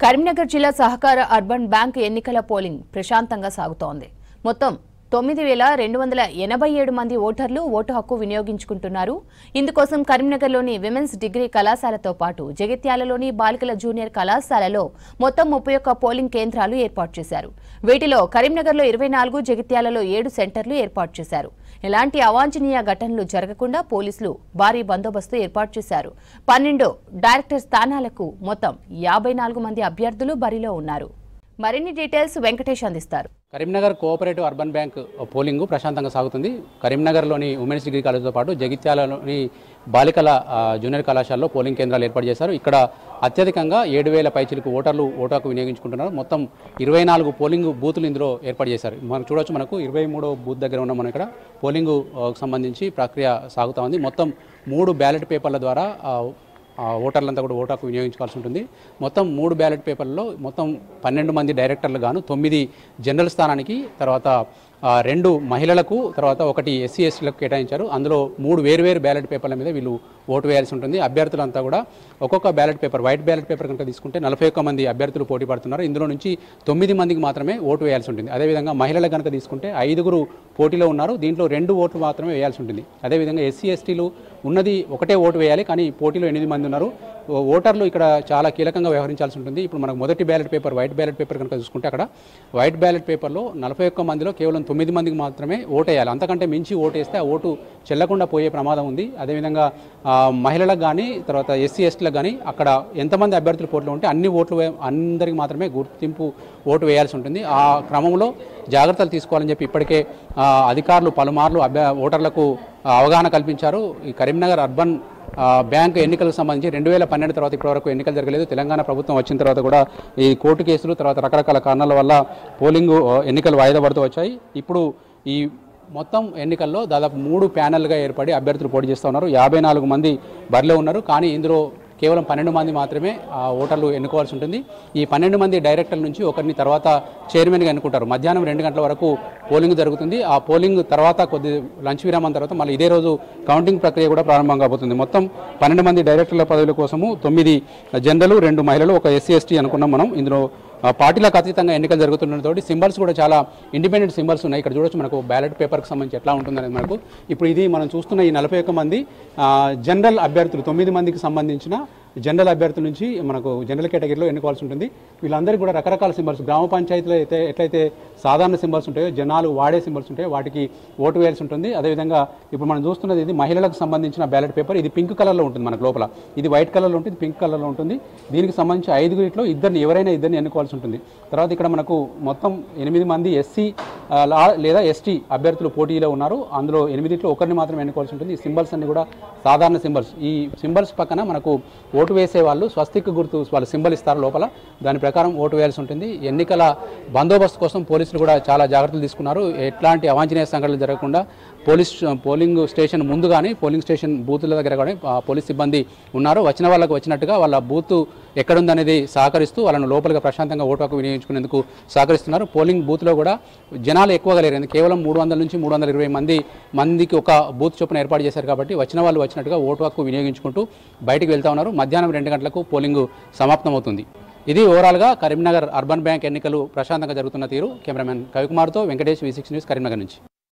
కరీంనగర్ జిల్లా సహకార urban bank ఎన్నికల పోలింగ్ ప్రశాంతంగా సాగుతోంది. మొత్తం 9287 మంది ఓటర్లు ఓటు హక్కు వినియోగించుకుంటున్నారు. ఇందుకోసం కరీంనగర్లోని విమెన్స్ డిగ్రీ కళాశాలతో పాటు జగిత్యాలలోని బాలికల జూనియర్ కళాశాలలో మొత్తం 31 పోలింగ్ కేంద్రాలు ఏర్పాటు చేశారు. వీటిలో కరీంనగర్లో 24, జగిత్యాలలో 7 సెంటర్లు ఏర్పాటు చేశారు. ఎలాంటి అవాంఛనీయ ఘటనలు జరగకుండా పోలీసులు భారీ బందోబస్తు ఏర్పాటు చేశారు. 12 డైరెక్టర్ స్థానాలకు మొత్తం 54 మంది అభ్యర్థులు బరిలో ఉన్నారు. మరిన్ని డీటెయిల్స్ వెంకటేష్ అందిస్తారు. Karimnagar cooperative urban bank polling ప్రశాంతంగా సాగుతుంది. కరీంనగర్లోని ఉమెన్స్ డిగ్రీ కాలేజ్తో పాటు జగిత్యాలలోని బాలికల జూనియర్ కళాశాలలో పోలింగ్ కేంద్రాలు ఏర్పాటు చేశారు. ఇక్కడ అత్యధికంగా 7000 పైచిలకు ఓటర్లు ఓటు హక్కు వినియోగించుకుంటున్నారు. మొత్తం 24 పోలింగ్ బూతులు ఇందులో ఏర్పాటు చేశారు. మనం చూడొచ్చు, మనకు 23వ బూత్ దగ్గర ఉన్నాం. మనం ఇక్కడ పోలింగ్ సంబంధించి ప్రక్రియ సాగుతూ ఉంది. మొత్తం 3 బ్యాలెట్ పేపర్ల ద్వారా ఓటర్లంతా కూడా ఓటు హక్కు వినియోగించుకోవాల్సి ఉంటుంది. మొత్తం 3 బ్యాలెట్ పేపర్లలో మొత్తం 12 మంది డైరెక్టర్లు గాను 9 జనరల్ స్థానానికి, తర్వాత 2 మహిళలకు, తర్వాత 1 SC STలకు కేటాయించారు. అందులో 3 వేర్వేరు బ్యాలెట్ పేపర్ల మీద వీళ్ళు ఓటు వేయాల్సి ఉంటుంది. అభ్యర్థులంతా కూడా ఒక్కొక్క ballot paper, white ballot paper కనుక తీసుకుంటే 41 మంది అభ్యర్థులు పోటీ పడుతున్నారు. ఇందులో నుంచి 9 మందికి మాత్రమే ఓటు వేయాల్సి ఉంటుంది. అదేవిధంగా మహిళలు కనుక తీసుకుంటే 5 పోటీలో ఉన్నారు. దీంట్లో 2 ఓట్లు మాత్రమే వేయాల్సి ఉంటుంది. అదేవిధంగా SC STలు ఉన్నది ఒకటే ఓటు వేయాలి, కానీ పోటీలో 8 మంది ఉన్నారు. ఓటర్లు ఇక్కడ చాలా కీలకంగా వ్యవహరించాల్సి ఉంటుంది. ఇప్పుడు మనకు మొదటి ballot paper, white ballot paper కనుక చూసుకుంటే అక్కడ వైట్ బ్యాలెట్ పేపర్లో 41 మందిలో కేవలం 9 మందికి మాత్రమే ఓటు వేయాలి. అంతకంటే మించి ఓటు వేస్తే ఆ ఓటు చెల్లకుండా పోయే ప్రమాదం ఉంది. అదేవిధంగా మహిళలకు కానీ, తర్వాత SC STలకు కానీ అక్కడ ఎంతమంది అభ్యర్థులు పోటీలో ఉంటే అన్ని ఓట్లు అందరికీ మాత్రమే గుర్తింపు ఓటు వేయాల్సి ఉంటుంది. ఆ క్రమంలో జాగ్రత్తలు తీసుకోవాలని చెప్పి ఇప్పటికే అధికారులు పలుమార్లు ఓటర్లకు అవగాహన కల్పించారు. ఈ కరీంనగర్ అర్బన్ బ్యాంకు ఎన్నికలకు సంబంధించి 2012 తర్వాత ఇప్పటివరకు ఎన్నికలు జరగలేదు. తెలంగాణ ప్రభుత్వం వచ్చిన తర్వాత కూడా ఈ కోర్టు కేసులు, తర్వాత రకరకాల కారణాల వల్ల ఎన్నికలు వాయిదా పడుతూ వచ్చాయి. ఇప్పుడు ఈ మొత్తం ఎన్నికల్లో దాదాపు 3 ప్యానెల్గా ఏర్పడి అభ్యర్థులు పోటీ చేస్తూ ఉన్నారు. 54 మంది బరిలో ఉన్నారు. కానీ ఇందులో కేవలం 12 మంది మాత్రమే ఓటర్లు ఎన్నుకోవాల్సి ఉంటుంది. ఈ 12 మంది డైరెక్టర్ల నుంచి ఒకరిని తర్వాత చైర్మన్గా ఎన్నుకుంటారు. మధ్యాహ్నం 2 గంటల వరకు పోలింగ్ జరుగుతుంది. ఆ పోలింగ్ తర్వాత కొద్ది లంచ్ విరామం తర్వాత మళ్ళీ ఇదే రోజు కౌంటింగ్ ప్రక్రియ కూడా ప్రారంభం కాబోతుంది. మొత్తం 12 మంది డైరెక్టర్ల పదవుల కోసము 9 జనరల్, 2 మహిళలు, 1 SC ST అనుకున్నాం మనం. ఇందులో పార్టీలకు అతీతంగా ఎన్నికలు జరుగుతున్నతో సింబల్స్ కూడా చాలా ఇండిపెండెంట్ సింబల్స్ ఉన్నాయి. ఇక్కడ చూడొచ్చు, మనకు బ్యాలెట్ పేపర్కి సంబంధించి ఎట్లా ఉంటుందనేది మనకు ఇప్పుడు ఇది మనం చూస్తున్న ఈ 41 మంది జనరల్ అభ్యర్థులు, 9 మందికి సంబంధించిన జనరల్ అభ్యర్థుల నుంచి మనకు జనరల్ కేటగిరీలో ఎన్నుకోవాల్సి ఉంటుంది. వీళ్ళందరికీ కూడా రకరకాల సింబల్స్, గ్రామ పంచాయతీలో అయితే ఎట్లయితే సాధారణ సింబల్స్ ఉంటాయో, జనాలు వాడే సింబల్స్ ఉంటాయో వాటికి ఓటు వేయాల్సి ఉంటుంది. అదేవిధంగా ఇప్పుడు మనం చూస్తున్నది ఇది మహిళలకు సంబంధించిన బ్యాలెట్ పేపర్. ఇది పింక్ కలర్లో ఉంటుంది మనకు లోపల. ఇది వైట్ కలర్లో ఉంటుంది, పింక్ కలర్లో ఉంటుంది. దీనికి సంబంధించి 5 ఎవరైనా ఇద్దరిని ఎన్నుకోవాల్సి ఉంటుంది. తర్వాత ఇక్కడ మనకు మొత్తం 8 మంది SC లేదా ST అభ్యర్థులు పోటీలో ఉన్నారు. అందులో 8 ఒకరిని మాత్రం ఎన్నుకోవాల్సి ఉంటుంది. ఈ సింబల్స్ అన్ని కూడా సాధారణ సింబల్స్. ఈ సింబల్స్ పక్కన మనకు ఓటు వేసే వాళ్ళు స్వస్తిక్ గుర్తు వాళ్ళు సింబల్ ఇస్తారు లోపల, దాని ప్రకారం ఓటు వేయాల్సి ఉంటుంది. ఎన్నికల బందోబస్తు కోసం పోలీసులు కూడా చాలా జాగ్రత్తలు తీసుకున్నారు. ఎట్లాంటి అవాంఛనీయ సంఘటనలు జరగకుండా పోలింగ్ స్టేషన్ ముందు కానీ, పోలింగ్ స్టేషన్ బూతుల దగ్గర కానీ పోలీస్ సిబ్బంది ఉన్నారు. వచ్చిన వాళ్ళకు వచ్చినట్టుగా వాళ్ళ బూత్ ఎక్కడుందనేది సహకరిస్తూ వాళ్ళను లోపలిగా ప్రశాంతంగా ఓటు హక్కు వినియోగించుకునేందుకు సహకరిస్తున్నారు. పోలింగ్ బూత్లో కూడా జనాలు ఎక్కువగా లేరు. కేవలం 300 నుంచి 320 మందికి ఒక బూత్ చొప్పున ఏర్పాటు చేశారు. కాబట్టి వచ్చిన వాళ్ళు వచ్చినట్టుగా ఓటు హక్కు వినియోగించుకుంటూ బయటికి వెళ్తా ఉన్నారు. మధ్యాహ్నం 2 గంటలకు పోలింగ్ సమాప్తమవుతుంది. ఇది ఓవరాల్గా కరీంనగర్ అర్బన్ బ్యాంక్ ఎన్నికలు ప్రశాంతంగా జరుగుతున్న తీరు. కెమెరామెన్ కవికుమార్తో వెంకటేష్, V6 న్యూస్, కరీంనగర్ నుంచి.